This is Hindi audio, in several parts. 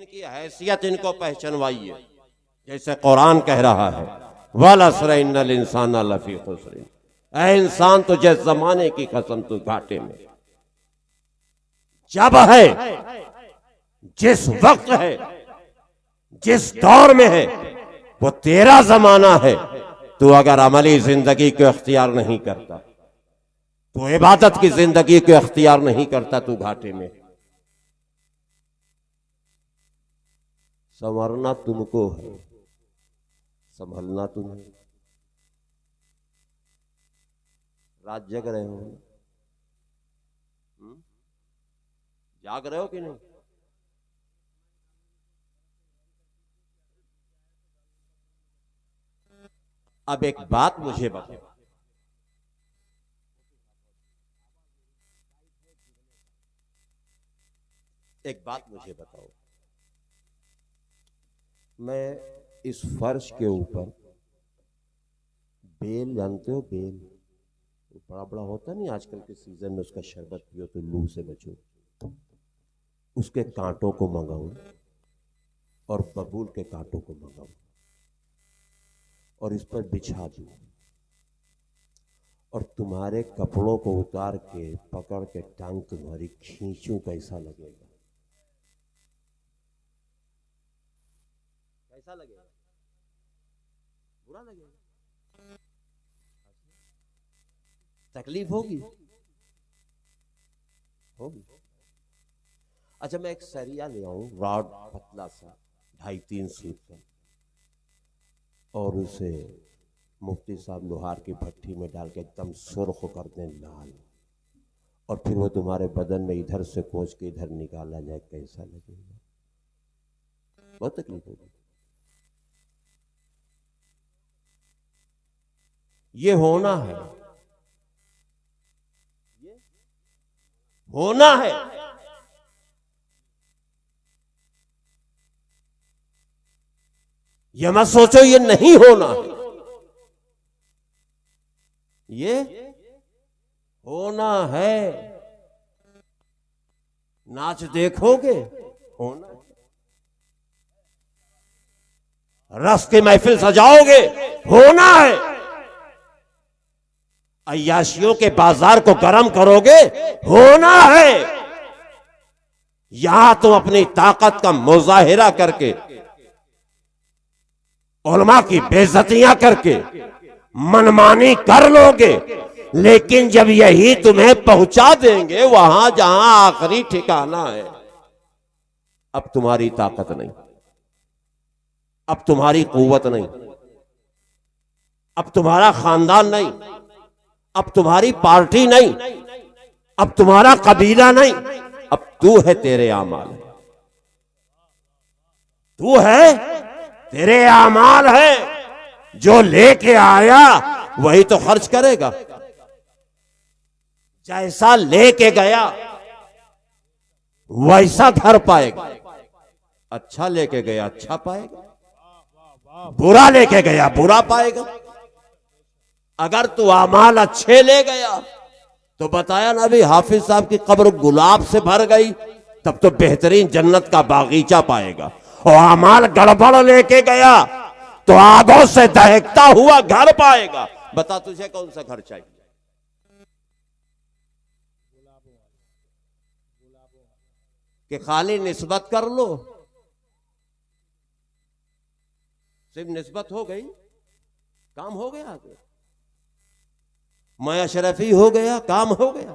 इनकी हैसियत इनको पहचानवाइए। जैसे कुरान कह रहा है वल अस्र इन्नल इंसाना लफी खुस्र, ऐ इंसान तुझे जमाने की कसम तू घाटे में। जब है, जिस वक्त है, जिस दौर में है, वो तेरा जमाना है। तू अगर अमली जिंदगी को इख्तियार नहीं करता, तो इबादत की जिंदगी को इख्तियार नहीं करता, तू घाटे में। संवरना तुमको है, संभलना तुम्हें। रात जग रहे हो, जाग रहे हो कि नहीं? अब एक बात मुझे बताओ, एक बात मुझे बताओ, मैं इस फर्श के ऊपर बेल, जानते हो बेल, बड़ा बड़ा होता नहीं आजकल के सीजन में, उसका शरबत पियो तो लू से बचो, उसके कांटों को मंगाऊं और बबूल के कांटों को मंगाऊं और इस पर बिछा दूं और तुम्हारे कपड़ों को उतार के पकड़ के टांग तुम्हारी खींचूं, कैसा लगेगा? कैसा लगेगा? बुरा लगेगा? तकलीफ होगी? होगी। अच्छा, मैं एक सरिया ले आऊं, रॉड पतला सा 2.5-3 फीट का, और उसे मुफ्ती साहब लोहार की भट्टी में डाल के एकदम सुर्ख कर दें, लाल, और फिर वो तुम्हारे बदन में इधर से कोच के इधर निकाला जाए, कैसा लगेगा? बहुत तकलीफ होगी। ये होना है, होना है। ये मत सोचो ये नहीं होना है, ये होना है। नाच देखोगे, होना है। रस की महफिल सजाओगे, होना है। अय्याशियों के बाजार को गर्म करोगे, होना है। यहां तुम अपनी ताकत का मुजाहिरा करके, उलमा की बेइज्जतियां करके मनमानी कर लोगे, लेकिन जब यही तुम्हें पहुंचा देंगे वहां जहां आखिरी ठिकाना है, अब तुम्हारी ताकत नहीं, अब तुम्हारी कुव्वत नहीं, अब तुम्हारा खानदान नहीं, अब तुम्हारी पार्टी नहीं, अब तुम्हारा कबीला नहीं, अब तू है, तेरे आमाल है, तू है, तेरे आमाल है। जो लेके आया वही तो खर्च करेगा। जैसा लेके गया वैसा घर पाएगा। अच्छा लेके गया अच्छा पाएगा, बुरा लेके गया बुरा पाएगा। अगर तू आमाल अच्छे ले गया तो बताया ना अभी, हाफिज साहब की कब्र गुलाब से भर गई, तब तो बेहतरीन जन्नत का बागीचा पाएगा। और आमाल गड़बड़ लेके गया तो आगों से दहकता हुआ घर पाएगा। बता तुझे कौन सा घर चाहिए? कि खाली निस्बत कर लो, सिर्फ निस्बत हो गई, काम हो गया, आगे मैं अशरफी हो गया, काम हो गया,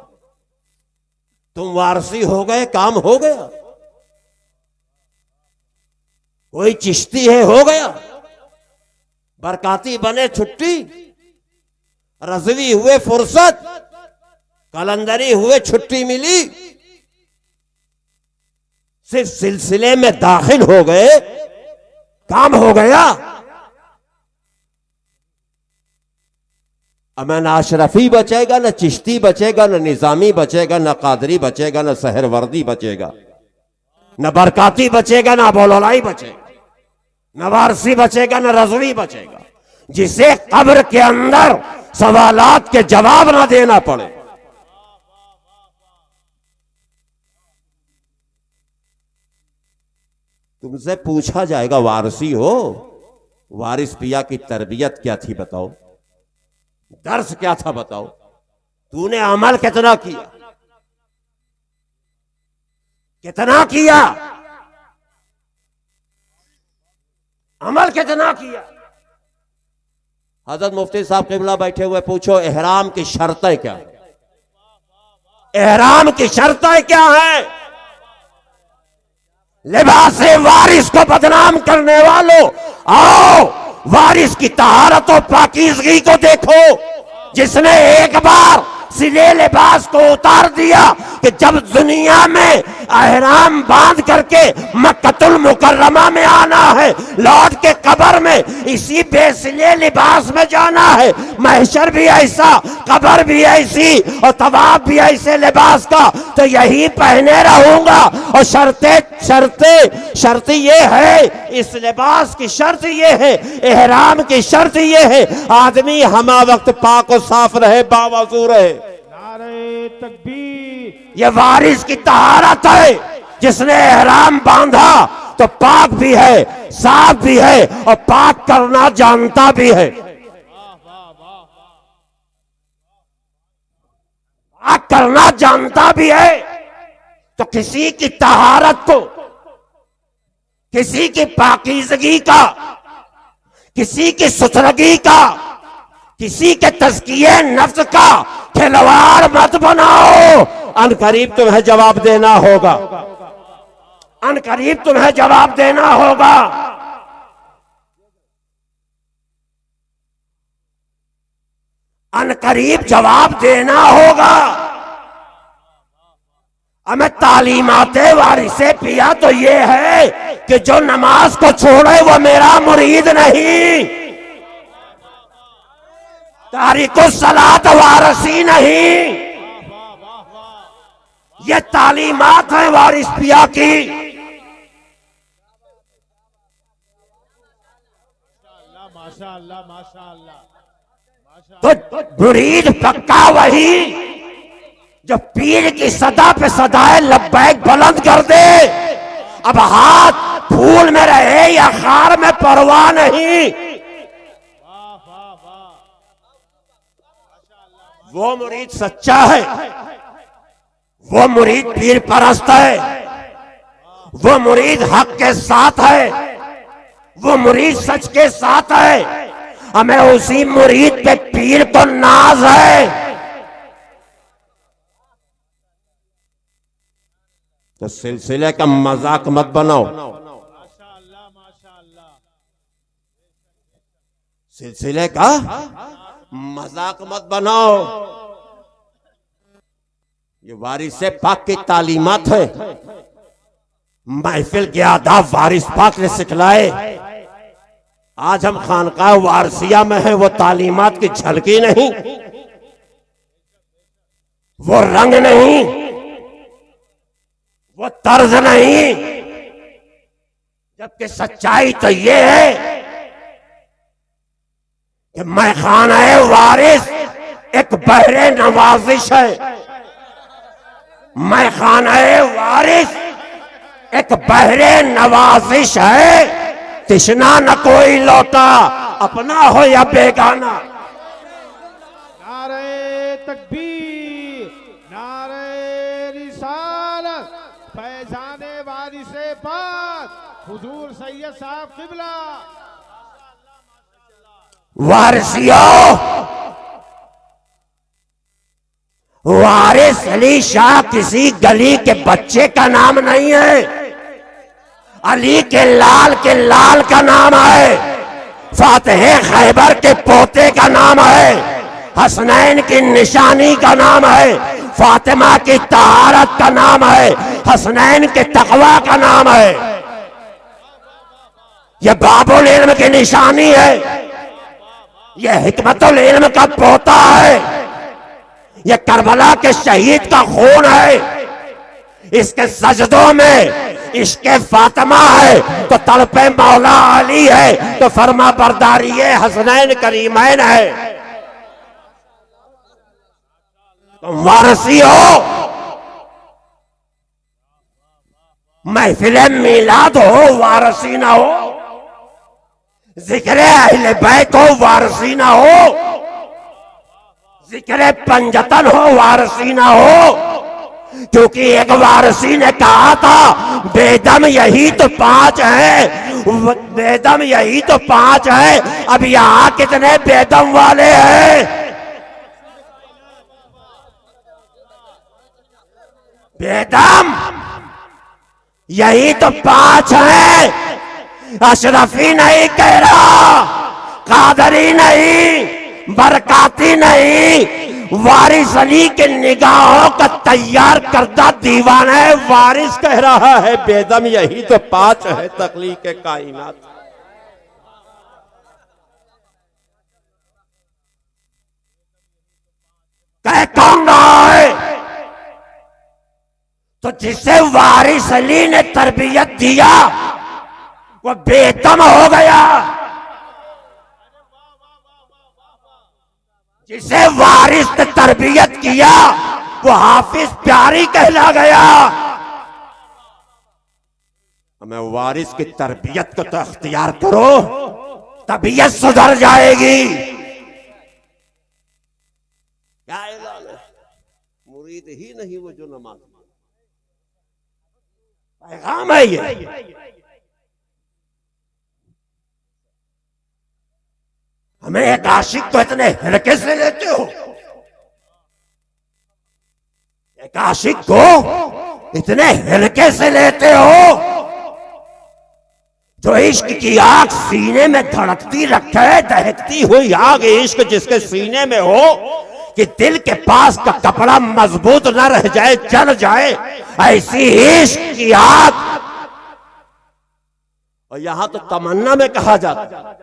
तुम वारसी हो गए, काम हो गया, कोई चिश्ती है हो गया, बरकाती बने छुट्टी, रजवी हुए फुर्सत, कलंदरी हुए छुट्टी मिली, सिर्फ सिलसिले में दाखिल हो गए, काम हो गया। अब ना अशरफी बचेगा, ना चिश्ती बचेगा, ना निजामी बचेगा, ना कादरी बचेगा, ना सहरवर्दी बचेगा, ना बरकाती बचेगा, ना बोलोलाई बचेगा, ना वारसी बचेगा, ना रजवी बचेगा। जिसे कब्र के अंदर सवालात के जवाब ना देना पड़े। तुमसे पूछा जाएगा, वारसी हो, वारिस पिया की तरबियत क्या थी बताओ, दर्स क्या था बताओ, तूने अमल कितना किया, कितना किया, अमल कितना किया। हजरत मुफ्ती साहब क़िबला बैठे हुए, पूछो एहराम की शर्तें क्या है, एहराम की शर्तें क्या है। लिबास वारिस को बदनाम करने वालों, आओ वारिस की तहारत और पाकीज़गी को देखो। जिसने एक बार सिले लिबास को उतार दिया कि जब दुनिया में एहराम बांध करके मक्कतुल मुकर्रमा में आना है, लौट के कब्र में इसी बेसिले लिबास में जाना है, महशर भी ऐसा, कब्र भी ऐसी और तवाफ भी ऐसे लिबास का, तो यही पहने रहूंगा। और शर्त ये है, इस लिबास की शर्त ये है, एहराम की शर्त ये है, आदमी हमा वक्त पाक और साफ रहे, बावजू रहे। नारे तकबीर। ये वारिस की तहारत है। जिसने एहराम बांधा तो पाक भी है, साफ भी है और पाक करना जानता भी है। पाक करना जानता भी है। तो किसी की तहारत को, किसी की पाकीज़गी का, किसी की सुथरगी का, किसी के तज़किये नफ्स का खिलवाड़ मत बनाओ। अनकरीब तुम्हें जवाब देना होगा, अनकरीब तुम्हें जवाब देना होगा। अनकरीब जवाब देना होगा। हमें तालीमाते वारिसे पिया तो ये है कि जो नमाज को छोड़े वो मेरा मुरीद नहीं, तारिको सलात वारसी नहीं। ये तालीमात है वारिस पिया की। माशाअल्लाह माशाअल्लाह। तो मुरीद पक्का वही जो पीर की सदा पे सदाए लब्बैक बुलंद कर दे। अब हाथ फूल में रहे या खार में परवाह नहीं। वो मुरीद सच्चा है, वो मुरीद पीर परस्त है, वो मुरीद हक के साथ है, वो मुरीद सच के साथ है। हमें उसी मुरीद पे पीर को नाज है। तो सिलसिले का मजाक मत बनाओ, माशाअल्लाह माशाअल्लाह। सिलसिले का मजाक मत बनाओ। ये वारिस पाक की तालीमात है। महफिल के आदाब वारिस पाक ने सिखलाए। आज हम खानकाह वारसिया में हैं, वो तालीमात की झलकी नहीं, वो रंग नहीं, वो तर्ज नहीं। जबकि सच्चाई तो ये है कि मैं खाना वारिस एक बहरे नवाजिश है। मैं खाना वारिस एक बहरे नवाजिश है। तिश्ना न कोई लौटा, अपना हो या बेगाना। नारे तकबीर, नारे रिसालत, फैजाने वारिसे पाक हुजूर सैयद साहब क़िबला। वारिसियों, वारिस अली शाह किसी गली के बच्चे का नाम नहीं है। अली के लाल का नाम है। फातेह खैबर के पोते का नाम है। हसनैन की निशानी का नाम है। फातिमा की तहारत का नाम है। हसनैन के तकवा का नाम है। यह बाबुल इल्म की निशानी है। यह हिकमतुल इल्म का पोता है। यह करबला के शहीद का खून है। इसके सजदों में इश्क़े फातिमा है तो तड़पे मौला अली है, तो फरमा बरदारी हसनैन करीमैन है। तुम वारसी हो, महफिल मीलाद हो वारसी ना हो, जिक्र अहले बैत हो वारसी ना हो, जिक्र पंजतन हो वारसी ना हो। क्योंकि एक वारसी ने कहा था बेदम यही तो 5 है, बेदम यही तो 5 है। अब यहां कितने बेदम वाले हैं? बेदम यही तो 5 है। अशरफी नहीं कह रहा, कादरी नहीं, बरकाती नहीं, वारिस अली के निगाहों का तैयार करदा दीवाना है। वारिस कह रहा है बेदम यही तो 5 है तख्लीक कायनात। कह कौन रहा है? तो जिसे वारिस अली ने तरबियत दिया वो बेदम हो गया, जिसे वारिस ने तरबियत किया वो हाफिज प्यारी कहला गया। हमें वारिस की तरबियत को तो अख्तियार करो, तबीयत सुधर जाएगी। क्या ऐलान है? मुरीद ही नहीं वो जो नमाज, पैगाम है ये। हमें एक आशिक तो इतने हल्के से लेते हो, एक आशिक को इतने हल्के से लेते हो जो इश्क की आग सीने में धड़कती रखे, दहकती हुई आग इश्क जिसके सीने में हो कि दिल के पास का कपड़ा मजबूत न रह जाए, जल जाए, ऐसी इश्क की आग। और यहां तो तमन्ना में कहा जाता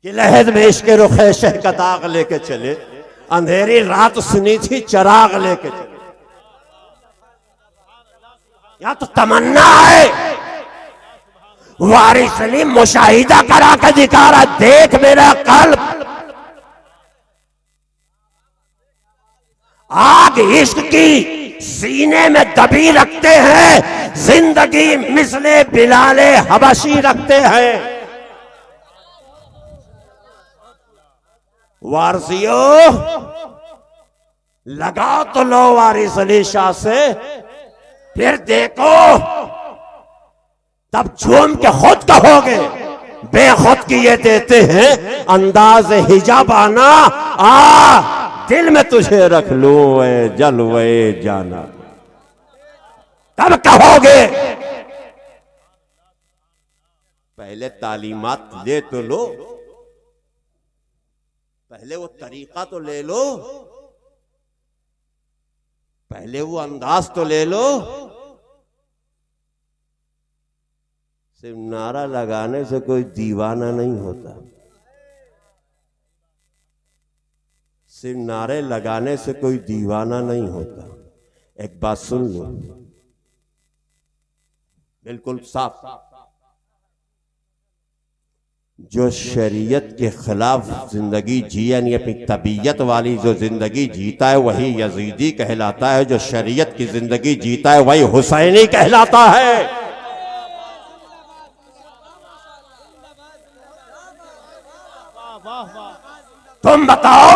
कि लहद में इश्क रुखे शह का दाग लेके चले, अंधेरी रात सुनी थी चराग लेके चले। यहां तो तमन्ना है। वारिस अली मुशाहिदा करा के दिखा रहा, देख मेरा कल्ब आग इश्क की सीने में दबी रखते हैं, जिंदगी मिसले बिलाले हबशी रखते हैं। वारसियो लगाओ तो लो वारिस अली शाह से, फिर देखो तब झूम के खुद कहोगे बेखुद किए देते हैं अंदाज हिजाबाना। आ दिल में तुझे रख लो जलवे जाना, तब कहोगे। पहले तालीमात ले तो लो, पहले वो तरीका तो ले लो, पहले वो अंदाज तो ले लो। सिर्फ नारा लगाने से कोई दीवाना नहीं होता, सिर्फ नारे लगाने से कोई दीवाना नहीं होता। एक बात सुन लो बिल्कुल साफ, जो शरीयत के खिलाफ जिंदगी जी यानी अपनी तबीयत वाली जो जिंदगी जीता है वही यजीदी कहलाता है, जो शरीयत की जिंदगी जीता है वही हुसैनी कहलाता है। तुम बताओ,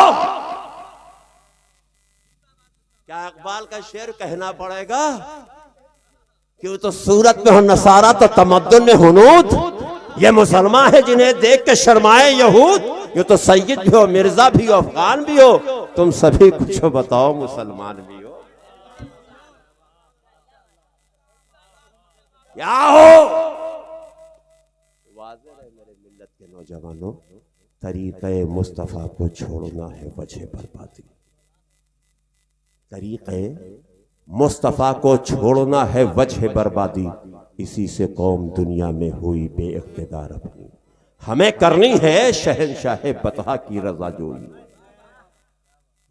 क्या इकबाल का शेर कहना पड़ेगा कि वो तो सूरत में हो नसारा तो तमद्दुन में हुनूद, ये मुसलमान है जिन्हें देख के शर्माए यहूद, ये तो सैयद भी हो, मिर्जा भी हो, अफगान भी हो, तुम सभी कुछ बताओ मुसलमान भी हो, क्या हो? वाज़ेह है मेरे मिल्लत के नौजवानों, तरीक़े मुस्तफ़ा को छोड़ना है वजह बर्बादी, तरीक़े मुस्तफ़ा को छोड़ना है वजह बर्बादी, इसी से कौम दुनिया में हुई बेइख्तिदार अपनी। हमें करनी है शहंशाह बतहा की रज़ा जोई,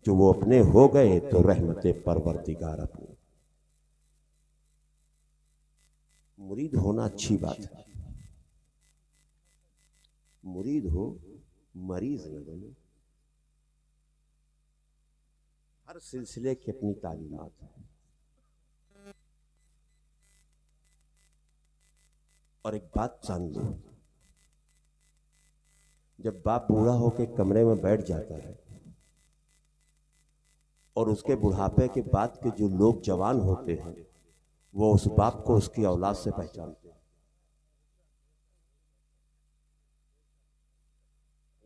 जो वो अपने हो गए तो रहमते परवरदिगार अपनी। मुरीद होना अच्छी बात है, मुरीद हो, मरीज न बने। हर सिलसिले की अपनी तालीमात है। और एक बात जान लो, जब बाप बूढ़ा होकर कमरे में बैठ जाता है और उसके बुढ़ापे के बाद के जो लोग जवान होते हैं वो उस बाप को उसकी औलाद से पहचानते हैं।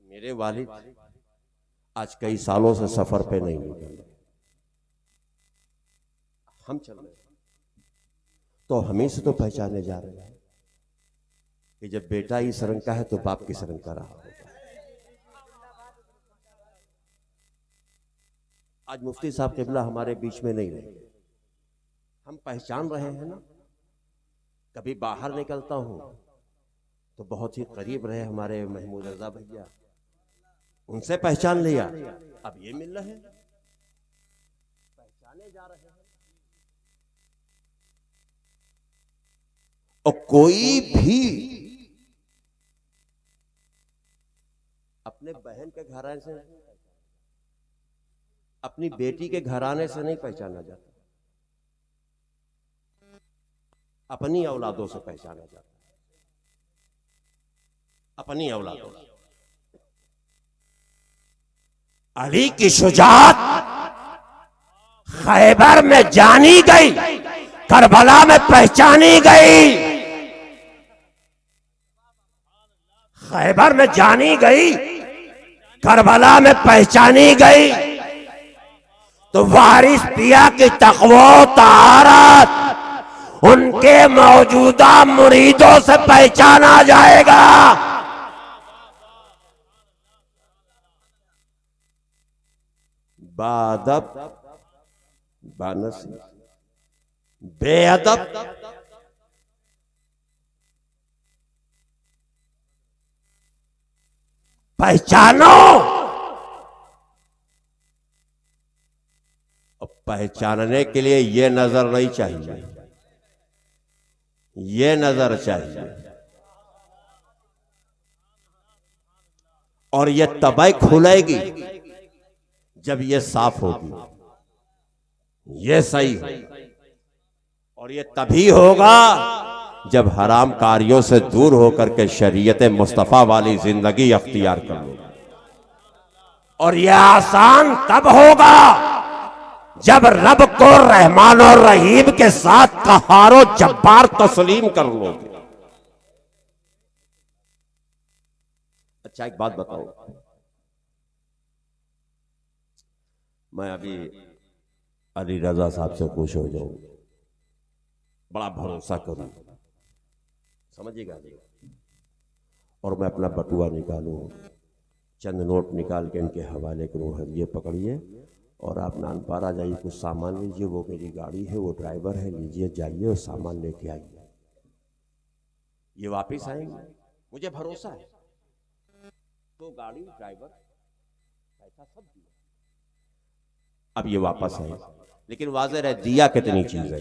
मेरे वालिद आज कई सालों से सफर पे नहीं निकल रहे, हम चल रहे तो हमें से तो पहचाने जा रहे हैं कि जब बेटा इस रंग का है तो बाप किस रंग का रहा होगा। आज मुफ्ती साहब क़िबला हमारे बीच में नहीं रहे, हम पहचान रहे हैं ना। कभी बाहर निकलता हूं तो बहुत ही करीब रहे हमारे महमूद रजा भैया, उनसे पहचान लिया, अब ये मिल रहे हैं, पहचाने जा रहे हैं। और कोई भी अपने बहन के घराने से, अपनी बेटी के घराने से नहीं पहचाना जाता, अपनी औलादों से पहचाना जाता, अपनी औलादों से। अली की शुजाअत खैबर में जानी गई, करबला में पहचानी गई, खैबर में जानी गई, करबला में पहचानी गई। तो वारिस पिया की तक़वा तहारत उनके मौजूदा मुरीदों से पहचाना जाएगा। बादब बानसी बेअदब पहचानो, और पहचानने के लिए ये नजर नहीं चाहिए, ये नजर चाहिए, और ये तबै खुलेगी जब ये साफ होगी, ये सही है। और ये तभी होगा जब हराम कारियों से दूर होकर के शरीयत मुस्तफा वाली जिंदगी अख्तियार कर लो। और यह आसान तब होगा जब रब को रहमान और रहीम के साथ कहारो जब्बार तस्लीम कर लोगे। अच्छा एक बात बताओ, मैं अभी अली रजा साहब से खुश हो जाऊं, बड़ा भरोसा करूं, समझिएगा, और मैं अपना बटुआ निकालूं, चंद नोट निकाल के इनके हवाले करूं, ये पकड़िए और आप नानपारा जाइए, कुछ सामान लीजिए, वो मेरी गाड़ी है, वो ड्राइवर है, लीजिए जाइए और सामान लेके आइए, ये वापस आएंगे, मुझे भरोसा है। तो गाड़ी, ड्राइवर, पैसा सब दिया, अब ये वापस आए, लेकिन वाज़ेह रहे दिया कितनी चीज है,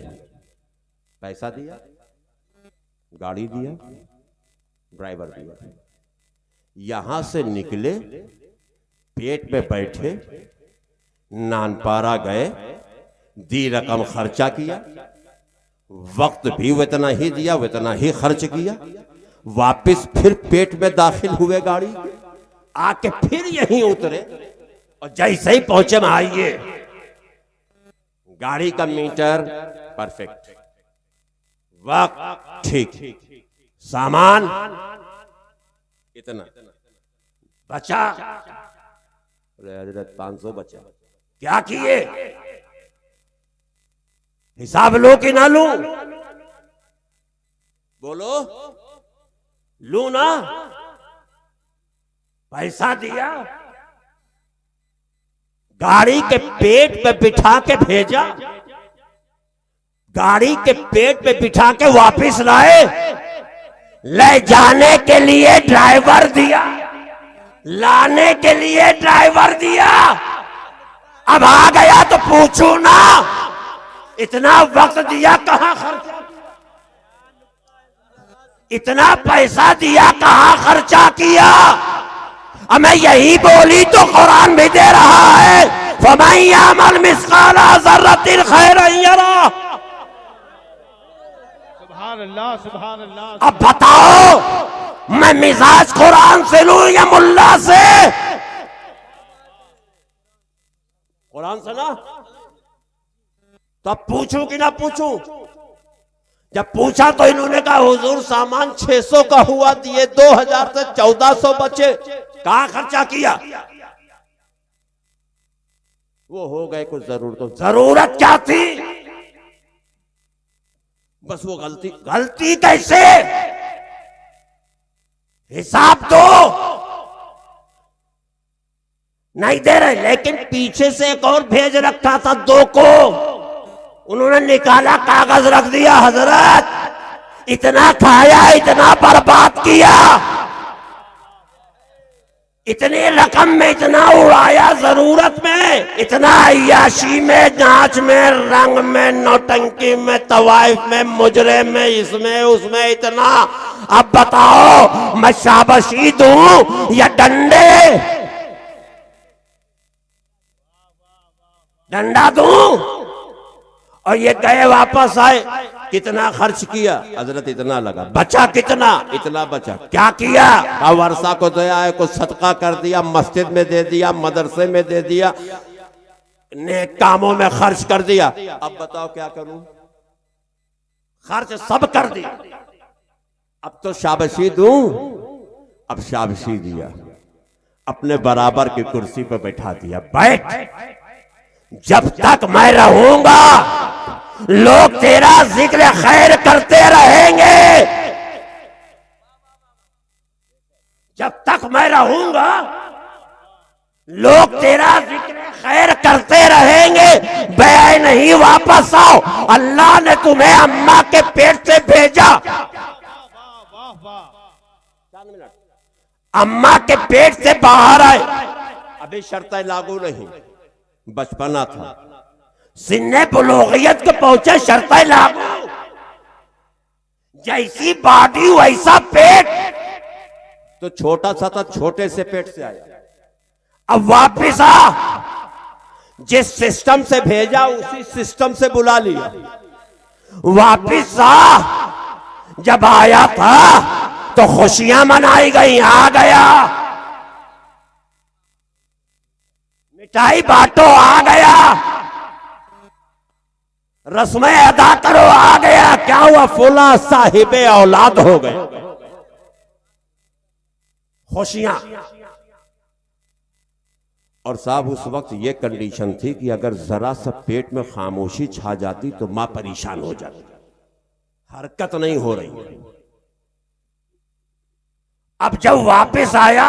पैसा दिया, गाड़ी दिया, ड्राइवर दिया, यहां से निकले, पेट में बैठे, नानपारा गए, दी रकम खर्चा किया, वक्त भी इतना ही दिया, इतना ही खर्च किया, वापस फिर पेट में दाखिल हुए, गाड़ी आके फिर यहीं उतरे, और जैसे ही पहुंचे में आइए, गाड़ी का मीटर परफेक्ट, वक्त ठीक, सामान इतना बचा, 500 बचा, क्या किए, हिसाब लो कि ना लूं, बोलो, लूं ना, पैसा दिया, गाड़ी के पेट पे बिठा के भेजा, गाड़ी के पेट पे बिठा के वापस लाए, ले जाने के लिए ड्राइवर दिया, लाने के लिए ड्राइवर दिया, अब आ गया तो पूछू ना, इतना वक्त दिया कहां खर्चा, इतना पैसा दिया कहां खर्चा किया। हमें यही बोली तो कुरान भी दे रहा है, फमन यअमल मिस्काला ज़र्रतिन खैरन यरा। सुभान अल्लाह सुभान अल्लाह। अब बताओ मैं मिजाज कुरान से लूं या मुल्ला से? कुरान से ना, तो अब पूछूं कि ना पूछूं? जब पूछा तो इन्होंने कहा हुजूर सामान 600 का हुआ, दिए 2000 से 1400 बचे, कहां खर्चा किया? वो हो गए कुछ जरूरत क्या थी? बस वो गलती कैसे? हिसाब दो, नहीं दे रहे। लेकिन पीछे से एक और भेज रखा था 2 को, उन्होंने निकाला, कागज रख दिया, हजरत इतना खाया, इतना बर्बाद किया, इतनी रकम में इतना उड़ाया, जरूरत में इतना, अय्याशी में, जांच में, रंग में, नौटंकी में, तवाइफ में, मुजरे में, इसमें उसमें इतना। अब बताओ मैं शाबाशी दूं या डंडे? डंडा दूं? और ये गए वापस आए, कितना खर्च किया? हजरत इतना लगा। बचा कितना? इतना बचा। क्या किया? वर्षा को दया है, कुछ सदका कर दिया, मस्जिद में दे दिया, मदरसे में दे दिया, नेक कामों में खर्च कर दिया। अब बताओ क्या करूं? खर्च सब कर दिया, अब तो शाबाशी दूं? अब शाबाशी दिया, अपने बराबर की कुर्सी पर बैठा दिया, बैठ, जब तक मैं रहूंगा लोग तेरा जिक्र खैर करते रहेंगे, जब तक मैं रहूंगा लोग तेरा जिक्र खैर करते रहेंगे। बे नहीं, वापस आओ, अल्लाह ने तुम्हें अम्मा के पेट से भेजा, अम्मा के पेट से बाहर आए, अभी शर्तें लागू नहीं, बचपना था, सिन्ने बुलूगियत को पहुंचे, शर्तें लागू, जैसी बॉडी वैसा पेट, तो छोटा सा था, छोटे से पेट से आया। अब वापिस आ, जिस सिस्टम से भेजा उसी सिस्टम से बुला लिया, वापिस आ। जब आया था तो खुशियां मनाई गई, आ गया, मिठाई बांटो, आ गया, रस्में अदा करो, आ गया। क्या हुआ? फुला साहिबे औलाद हो गए, खुशियां। और साहब उस वक्त ये कंडीशन थी कि अगर जरा सा पेट में खामोशी छा जाती तो मां परेशान हो जाती, हरकत नहीं हो रही। अब जब वापस आया,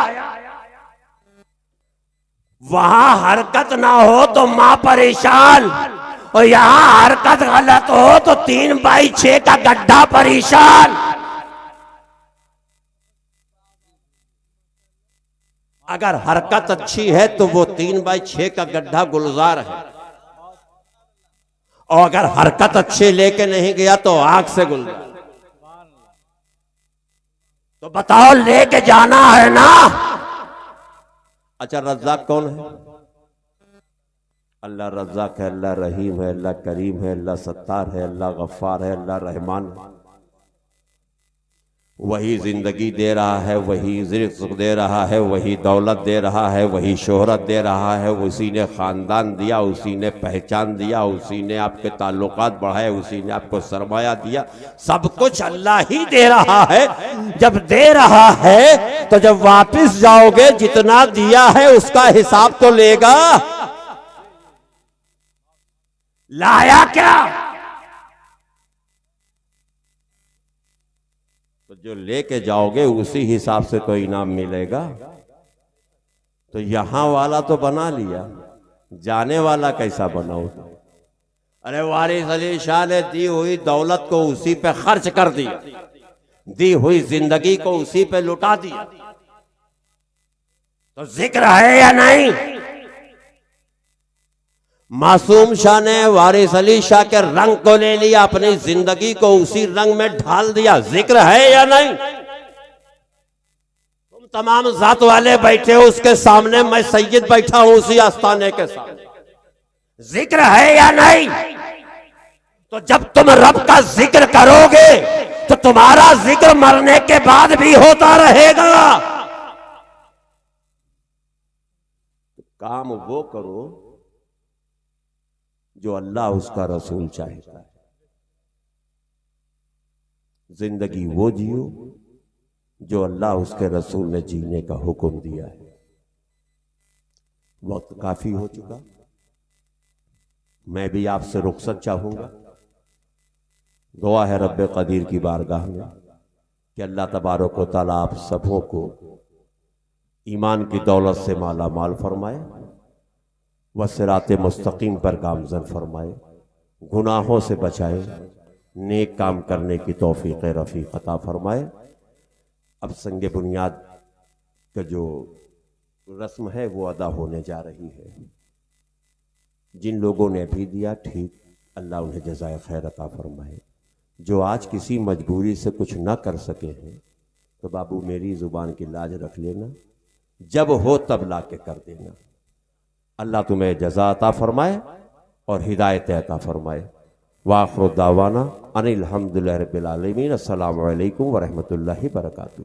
वहां हरकत ना हो तो मां परेशान, और यहां हरकत गलत हो तो 3/6 का गड्ढा परेशान। अगर हरकत अच्छी है तो वो 3/6 का गड्ढा गुलजार है, और अगर हरकत अच्छे लेके नहीं गया तो आग से गुलजार। तो बताओ लेके जाना है ना? अच्छा, रज़्ज़ाक़ कौन है? अल्लाह रज़्ज़ाक़ है, अल्लाह रहीम है, अल्लाह करीम है, अल्लाह सत्तार है, अल्लाह गफ्फार है, अल्लाह रहमान है। वही जिंदगी दे रहा है, वही रिज़्क़ दे रहा है, वही दौलत दे रहा है, वही शोहरत दे रहा है, उसी ने खानदान दिया, उसी ने पहचान दिया, उसी ने आपके ताल्लुकात बढ़ाए, उसी ने आपको सरमाया दिया। सब कुछ अल्लाह ही दे रहा है। जब दे रहा है तो जब वापिस जाओगे जितना दिया है उसका हिसाब तो लेगा। लाया क्या? तो जो लेके जाओगे उसी हिसाब से तो इनाम मिलेगा। तो यहां वाला तो बना लिया, जाने वाला कैसा बनाओ? अरे वारिस अली शाह ने दी हुई दौलत को उसी पे खर्च कर दिया, दी हुई जिंदगी को उसी पे लुटा दिया, तो जिक्र है या नहीं? मासूम शाह ने वारिस अली शाह के रंग को ले लिया, अपनी जिंदगी को उसी रंग में ढाल दिया, जिक्र है या नहीं? तुम तमाम जात वाले बैठे हो उसके सामने, मैं सैयद बैठा हूं उसी आस्थाने के सामने, जिक्र है या नहीं? तो जब तुम रब का जिक्र करोगे तो तुम्हारा जिक्र मरने के बाद भी होता रहेगा। काम वो करो जो अल्लाह उसका रसूल चाहता है। जिंदगी वो जियो जो अल्लाह उसके रसूल ने जीने का हुक्म दिया है। वक्त काफी हो चुका, मैं भी आपसे रुखसत चाहूंगा। दुआ है रब्बे कदीर की बारगाह में कि अल्लाह तबारक व तआला आप सबों को ईमान की दौलत से माला माल फरमाए, व सिराते मुस्तकीम पर गामजन फरमाए, गुनाहों से बचाए, नेक काम करने की तौफीक रफ़ीक अता फरमाए। अब संगे बुनियाद का जो रस्म है वो अदा होने जा रही है। जिन लोगों ने भी दिया ठीक, अल्लाह उन्हें जज़ाए खैर अता फरमाए। जो आज किसी मजबूरी से कुछ ना कर सके हैं तो बाबू मेरी ज़ुबान की लाज रख लेना, जब हो तब ला के कर देना। अल्लाह तुम्हें जज़ा अता फरमाए और हिदायत अता फरमाए। वाखिर दावाना अनिल हम्दुलिल्लाहि रब्बिल आलमीन। अस्सलामु अलैकुम व रहमतुल्लाहि व बरकातुहू।